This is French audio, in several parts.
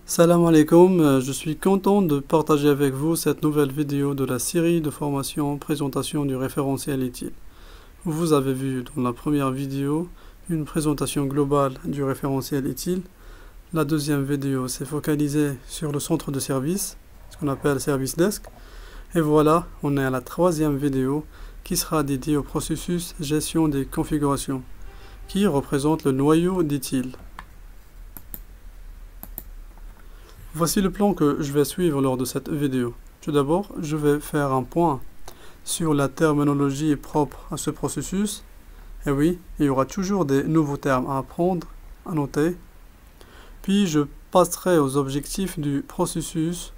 Salam alaikum, je suis content de partager avec vous cette nouvelle vidéo de la série de formation présentation du référentiel utile. Vous avez vu dans la première vidéo une présentation globale du référentiel utile. La deuxième vidéo s'est focalisée sur le centre de service, ce qu'on appelle Service Desk. Et voilà, on est à la troisième vidéo qui sera dédiée au processus gestion des configurations, qui représente le noyau d'utile. Voici le plan que je vais suivre lors de cette vidéo. Tout d'abord, je vais faire un point sur la terminologie propre à ce processus. Et oui, il y aura toujours des nouveaux termes à apprendre, à noter. Puis je passerai aux objectifs du processus,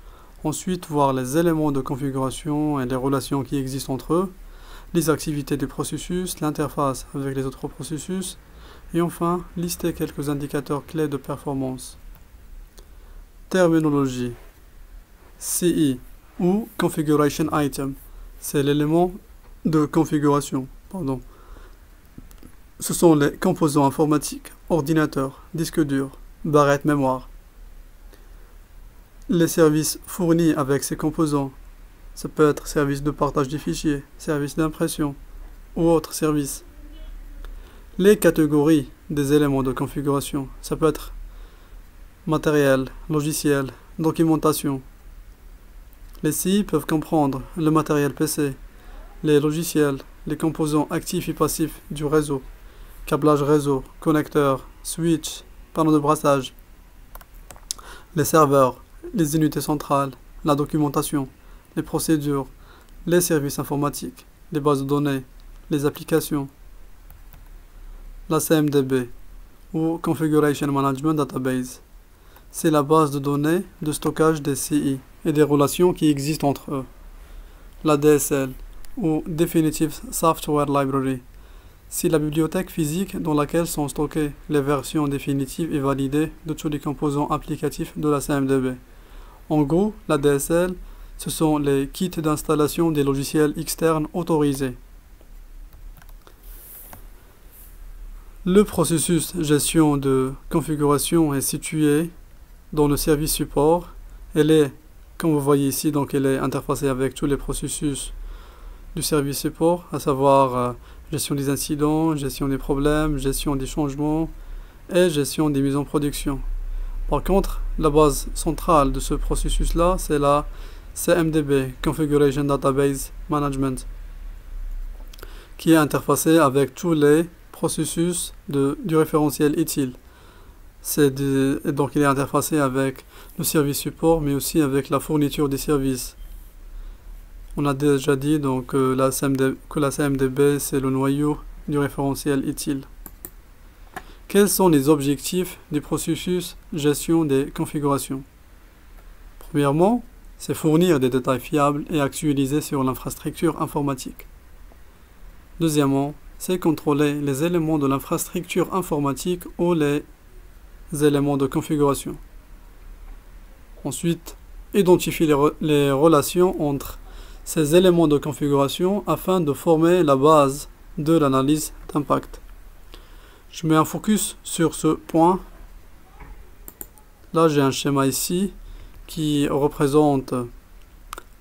ensuite voir les éléments de configuration et les relations qui existent entre eux, les activités du processus, l'interface avec les autres processus, et enfin lister quelques indicateurs clés de performance. Terminologie. CI ou Configuration Item, c'est l'élément de configuration. Ce sont les composants informatiques, ordinateur, disque dur, barrette mémoire. Les services fournis avec ces composants, ça peut être service de partage des fichiers, service d'impression ou autre service. Les catégories des éléments de configuration, ça peut être matériel, logiciel, documentation. Les CI peuvent comprendre le matériel PC, les logiciels, les composants actifs et passifs du réseau, câblage réseau, connecteur, switch, panneau de brassage, les serveurs, les unités centrales, la documentation, les procédures, les services informatiques, les bases de données, les applications, la CMDB ou Configuration Management Database. C'est la base de données de stockage des CI et des relations qui existent entre eux. La DSL ou Definitive Software Library, c'est la bibliothèque physique dans laquelle sont stockées les versions définitives et validées de tous les composants applicatifs de la CMDB. En gros, la DSL, ce sont les kits d'installation des logiciels externes autorisés. Le processus gestion de configuration est situé dans le service support. Elle est, comme vous voyez ici, donc elle est interfacée avec tous les processus du service support, à savoir gestion des incidents, gestion des problèmes, gestion des changements et gestion des mises en production. Par contre, la base centrale de ce processus-là, c'est la CMDB, Configuration Database Management, qui est interfacée avec tous les processus du référentiel utile. Donc il est interfacé avec le service support, mais aussi avec la fourniture des services. On a déjà dit donc que la CMDB c'est le noyau du référentiel utile. Quels sont les objectifs du processus gestion des configurations? Premièrement, c'est fournir des détails fiables et actualisés sur l'infrastructure informatique. Deuxièmement, c'est contrôler les éléments de l'infrastructure informatique ou les éléments de configuration. Ensuite, identifier les relations entre ces éléments de configuration afin de former la base de l'analyse d'impact. Je mets un focus sur ce point. Là, j'ai un schéma ici qui représente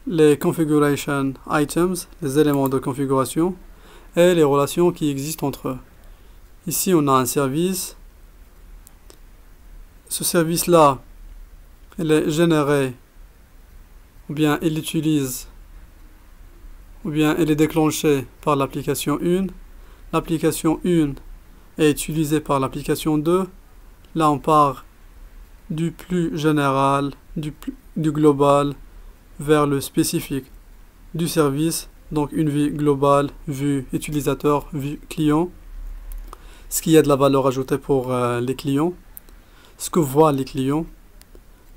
les configuration items, les éléments de configuration, et les relations qui existent entre eux. Ici, on a un service. Ce service-là, il est généré, ou bien il utilise, ou bien il est déclenché par l'application 1. L'application 1 est utilisée par l'application 2. Là, on part du plus général, du global, vers le spécifique du service. Donc une vue globale, vue utilisateur, vue client. Ce qui a de la valeur ajoutée pour les clients. Ce que voient les clients.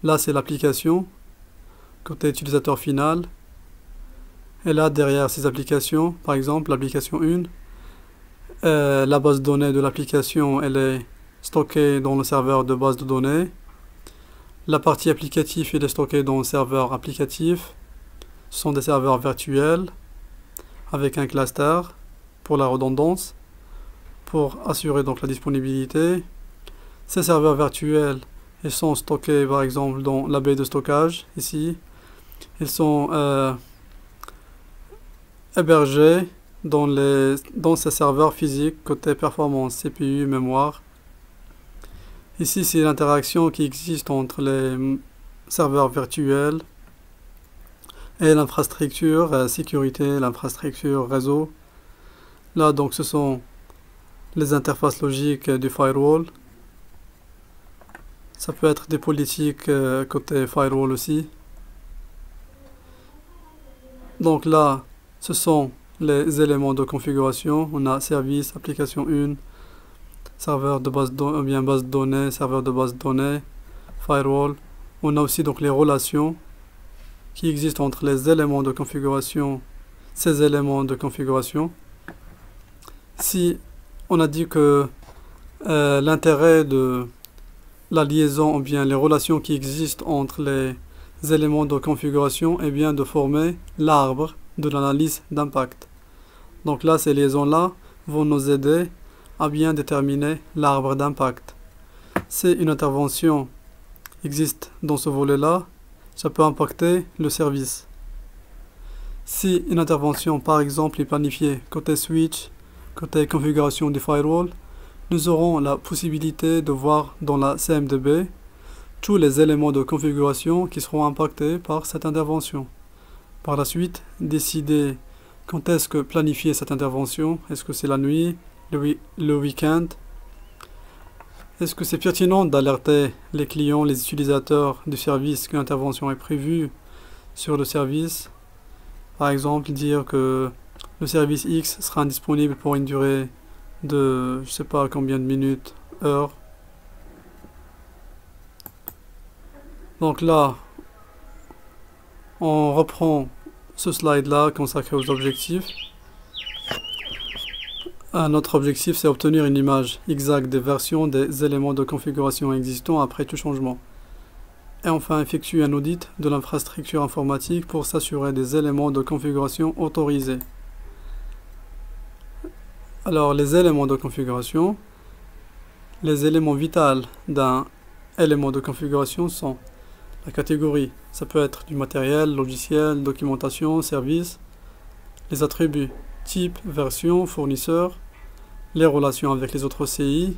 Là, c'est l'application, côté utilisateur final. Et là, derrière ces applications, par exemple, l'application 1, la base de données de l'application, elle est stockée dans le serveur de base de données. La partie applicative, elle est stockée dans le serveur applicatif. Ce sont des serveurs virtuels avec un cluster pour la redondance, pour assurer donc la disponibilité. Ces serveurs virtuels Ils sont stockés par exemple dans la baie de stockage, ici. Ils sont hébergés dans ces serveurs physiques côté performance, CPU, mémoire. Ici, c'est l'interaction qui existe entre les serveurs virtuels et l'infrastructure sécurité, l'infrastructure réseau. Là, donc, ce sont les interfaces logiques du firewall. Ça peut être des politiques côté firewall aussi. Donc là, ce sont les éléments de configuration. On a service, application 1, serveur de base de données, serveur de base de données, firewall. On a aussi donc les relations qui existent entre les éléments de configuration, ces éléments de configuration. Si on a dit que l'intérêt de la liaison ou bien les relations qui existent entre les éléments de configuration est bien de former l'arbre de l'analyse d'impact. Donc là, ces liaisons-là vont nous aider à bien déterminer l'arbre d'impact. Si une intervention existe dans ce volet-là, ça peut impacter le service. Si une intervention, par exemple, est planifiée côté switch, côté configuration du firewall, nous aurons la possibilité de voir dans la CMDB tous les éléments de configuration qui seront impactés par cette intervention. Par la suite, décider quand est-ce que planifier cette intervention. Est-ce que c'est la nuit, le week-end? Est-ce que c'est pertinent d'alerter les clients, les utilisateurs du service qu'une intervention est prévue sur le service? Par exemple, dire que le service X sera indisponible pour une durée de je sais pas combien de minutes, heures. Donc là, on reprend ce slide là consacré aux objectifs. Notre objectif, c'est obtenir une image exacte des versions des éléments de configuration existants après tout changement. Et enfin, effectuer un audit de l'infrastructure informatique pour s'assurer des éléments de configuration autorisés. Alors, les éléments de configuration, les éléments vitaux d'un élément de configuration sont la catégorie. Ça peut être du matériel, logiciel, documentation, service, les attributs, type, version, fournisseur, les relations avec les autres CI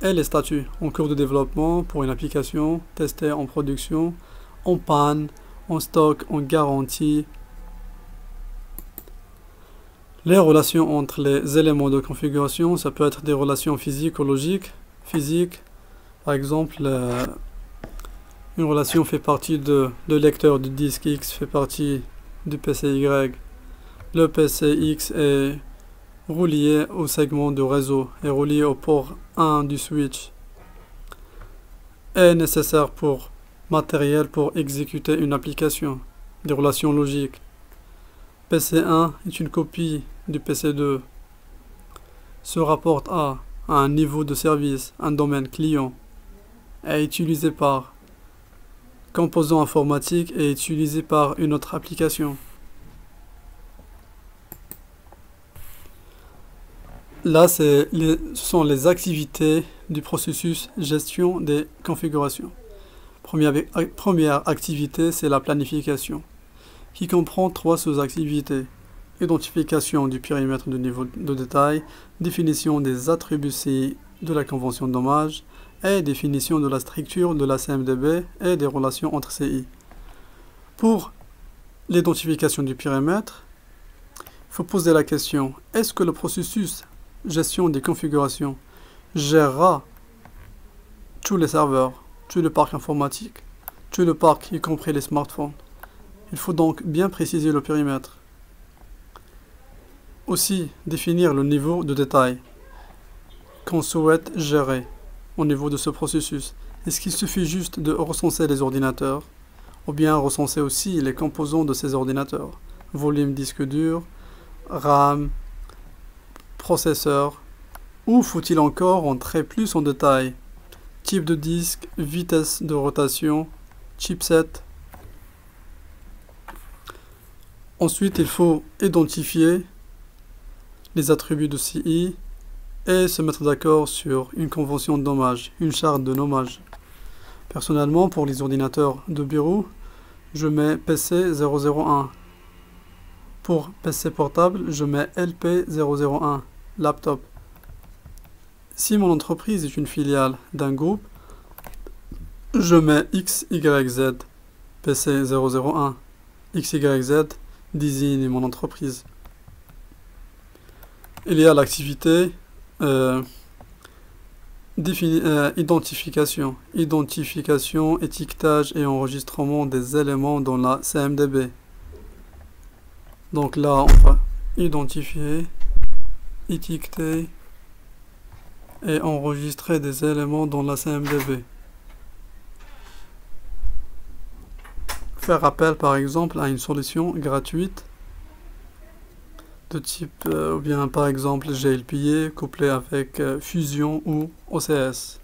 et les statuts en cours de développement pour une application, testée en production, en panne, en stock, en garantie. Les relations entre les éléments de configuration, ça peut être des relations physiques ou logiques. Physique, par exemple, une relation fait partie de lecteur du disque X, fait partie du PC Y. Le PC X est relié au segment de réseau et relié au port 1 du switch. Est nécessaire pour matériel pour exécuter une application. Des relations logiques. PC1 est une copie du PC2. Se rapporte à un niveau de service, un domaine client. Est utilisé par composant informatique et utilisé par une autre application. Là, ce sont les activités du processus gestion des configurations. Première activité, c'est la planification, qui comprend 3 sous-activités. Identification du périmètre de niveau de détail, définition des attributs CI de la convention de dommage, et définition de la structure de la CMDB et des relations entre CI. Pour l'identification du périmètre, il faut poser la question, est-ce que le processus gestion des configurations gérera tous les serveurs, tout le parc informatique, tout le parc y compris les smartphones? Il faut donc bien préciser le périmètre. Aussi, définir le niveau de détail qu'on souhaite gérer au niveau de ce processus. Est-ce qu'il suffit juste de recenser les ordinateurs ou bien recenser aussi les composants de ces ordinateurs? Volume disque dur, RAM, processeur, ou faut-il encore entrer plus en détail? Type de disque, vitesse de rotation, chipset. Ensuite, il faut identifier les attributs de CI et se mettre d'accord sur une convention de nommage, une charte de nommage. Personnellement, pour les ordinateurs de bureau, je mets PC 001. Pour PC portable, je mets LP 001, laptop. Si mon entreprise est une filiale d'un groupe, je mets XYZ, PC 001. XYZ désigne mon entreprise. Il y a l'activité identification, étiquetage et enregistrement des éléments dans la CMDB. Donc là, on va identifier, étiqueter et enregistrer des éléments dans la CMDB. Faire appel par exemple à une solution gratuite de type ou bien par exemple GLPA couplé avec Fusion ou OCS.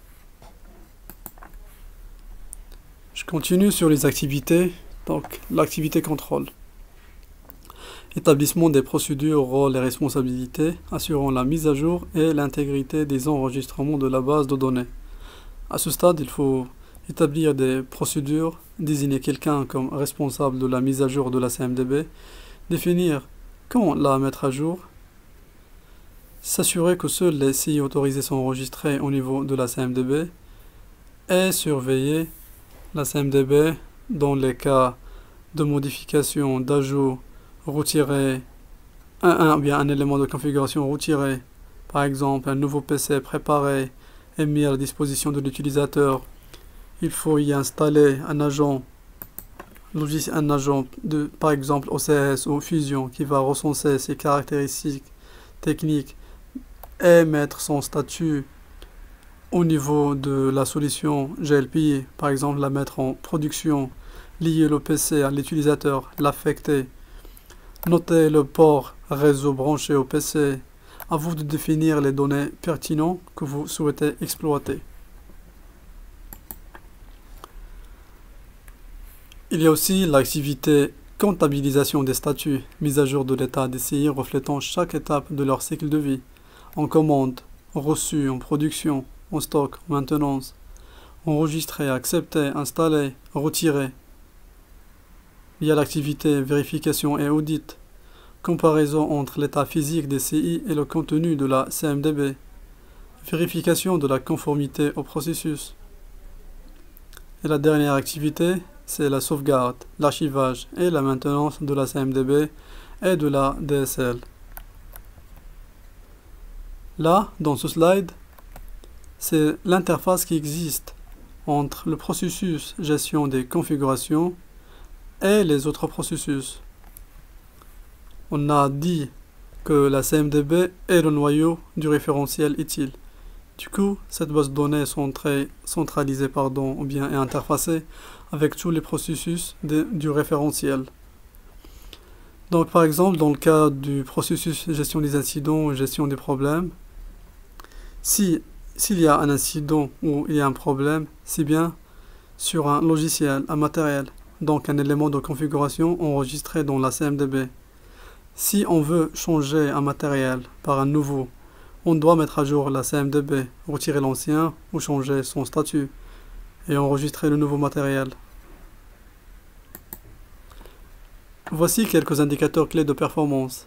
Je continue sur les activités. Donc l'activité contrôle. Établissement des procédures, rôles et responsabilités, assurant la mise à jour et l'intégrité des enregistrements de la base de données. À ce stade, il faut établir des procédures, désigner quelqu'un comme responsable de la mise à jour de la CMDB, définir quand la mettre à jour, s'assurer que seuls les CI autorisés sont enregistrés au niveau de la CMDB et surveiller la CMDB dans les cas de modification, d'ajout, retirer un élément de configuration retiré, par exemple un nouveau PC préparé et mis à la disposition de l'utilisateur. Il faut y installer un agent de, par exemple OCS ou Fusion qui va recenser ses caractéristiques techniques et mettre son statut au niveau de la solution GLPI, par exemple la mettre en production, lier le PC à l'utilisateur, l'affecter, noter le port réseau branché au PC. À vous de définir les données pertinentes que vous souhaitez exploiter. Il y a aussi l'activité comptabilisation des statuts, mise à jour de l'état des CI reflétant chaque étape de leur cycle de vie, en commande, reçu, en production, en stock, en maintenance, enregistré, accepté, installé, retiré. Il y a l'activité vérification et audit, comparaison entre l'état physique des CI et le contenu de la CMDB, vérification de la conformité au processus. Et la dernière activité, c'est la sauvegarde, l'archivage et la maintenance de la CMDB et de la DSL. Là, dans ce slide, c'est l'interface qui existe entre le processus gestion des configurations et les autres processus. On a dit que la CMDB est le noyau du référentiel utile. Du coup, cette base de données centralisée ou bien est interfacée avec tous les processus du référentiel. Donc par exemple, dans le cas du processus gestion des incidents ou gestion des problèmes, s'il y a un incident ou il y a un problème, c'est bien sur un logiciel, un matériel, donc un élément de configuration enregistré dans la CMDB. Si on veut changer un matériel par un nouveau, on doit mettre à jour la CMDB, retirer l'ancien ou changer son statut et enregistrer le nouveau matériel. Voici quelques indicateurs clés de performance.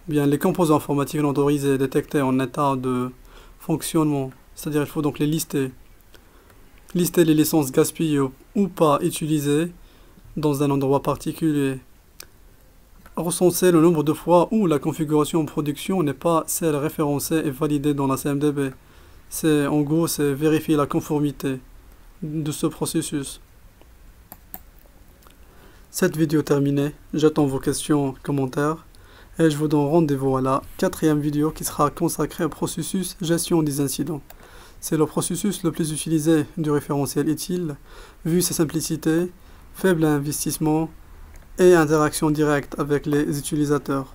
Les composants informatiques non autorisés détectés en état de fonctionnement, c'est-à-dire il faut donc les lister. Lister les licences gaspillées ou pas utilisées dans un endroit particulier. Recenser le nombre de fois où la configuration en production n'est pas celle référencée et validée dans la CMDB. En gros, c'est vérifier la conformité de ce processus. Cette vidéo terminée, j'attends vos questions, commentaires et je vous donne rendez-vous à la 4e vidéo qui sera consacrée au processus gestion des incidents. C'est le processus le plus utilisé du référentiel utile, vu sa simplicité, faible investissement et interaction directe avec les utilisateurs.